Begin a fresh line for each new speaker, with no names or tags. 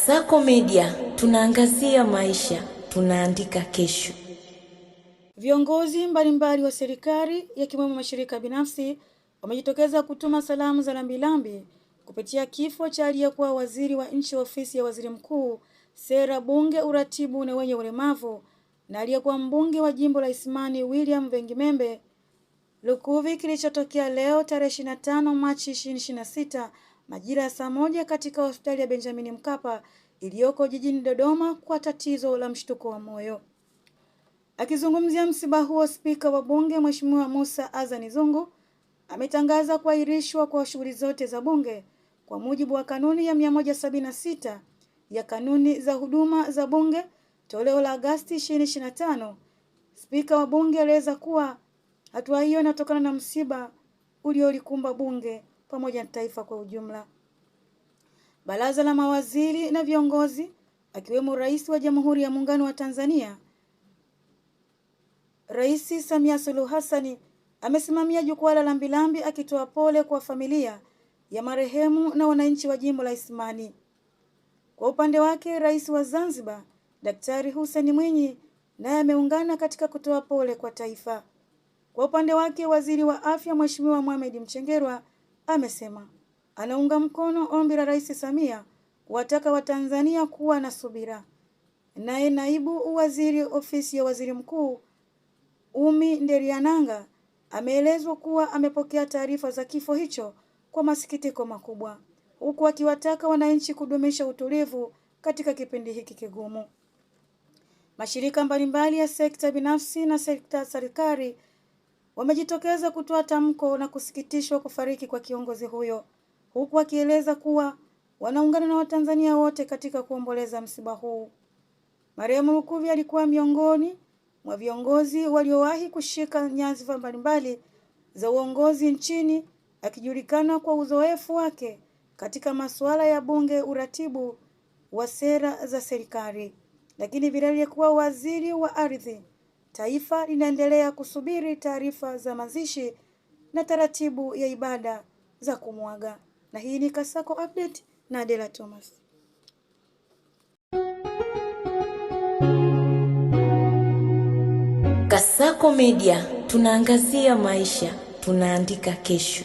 Kasako Media, tunaangazia maisha, tunaandika kesho.
Viongozi mbalimbali wa serikali yakiwemo mashirika binafsi wamejitokeza kutuma salamu za rambirambi kupitia kifo cha aliyekuwa waziri wa nchi ofisi ya waziri mkuu, sera, bunge, uratibu na wenye ulemavu na aliyekuwa mbunge wa jimbo la Isimani William Vengimembe Lukuvi, kilichotokea leo tarehe 25 Machi 2026 majira ya saa 1 katika hospitali ya Benjamin Mkapa iliyoko jijini Dodoma kwa tatizo la mshtuko wa moyo. Akizungumzia msiba huo, spika wa bunge Mheshimiwa Musa Azani Zungu ametangaza kuahirishwa kwa shughuli zote za bunge kwa mujibu wa kanuni ya 176 ya kanuni za huduma za bunge toleo la Agosti 2025. Spika wa bunge alieleza kuwa hatua hiyo inatokana na msiba uliolikumba bunge pamoja na taifa kwa ujumla. Baraza la mawaziri na viongozi akiwemo Rais wa Jamhuri ya Muungano wa Tanzania Rais Samia Suluhu Hassan amesimamia jukwaa la rambirambi akitoa pole kwa familia ya marehemu na wananchi wa jimbo la Isimani. Kwa upande wake, Rais wa Zanzibar Daktari Hussein Mwinyi naye ameungana katika kutoa pole kwa taifa. Kwa upande wake, Waziri wa Afya Mheshimiwa Mohamed Mchengerwa amesema anaunga mkono ombi la Rais Samia kuwataka Watanzania kuwa na subira. Naye Naibu Waziri Ofisi ya Waziri Mkuu Umi Nderiananga ameelezwa kuwa amepokea taarifa za kifo hicho kwa masikitiko makubwa, huku akiwataka wananchi kudumisha utulivu katika kipindi hiki kigumu. Mashirika mbalimbali ya sekta binafsi na sekta serikali wamejitokeza kutoa tamko na kusikitishwa kufariki kwa kiongozi huyo, huku akieleza kuwa wanaungana na Watanzania wote katika kuomboleza msiba huu. Marehemu Lukuvi alikuwa miongoni mwa viongozi waliowahi kushika nyadhifa mbalimbali za uongozi nchini, akijulikana kwa uzoefu wake katika masuala ya bunge, uratibu wa sera za serikali, lakini vilevile kuwa waziri wa ardhi. Taifa linaendelea kusubiri taarifa za mazishi na taratibu ya ibada za kumwaga. Na hii ni Kasako Update na Adela Thomas.
Kasako Media, tunaangazia maisha, tunaandika kesho.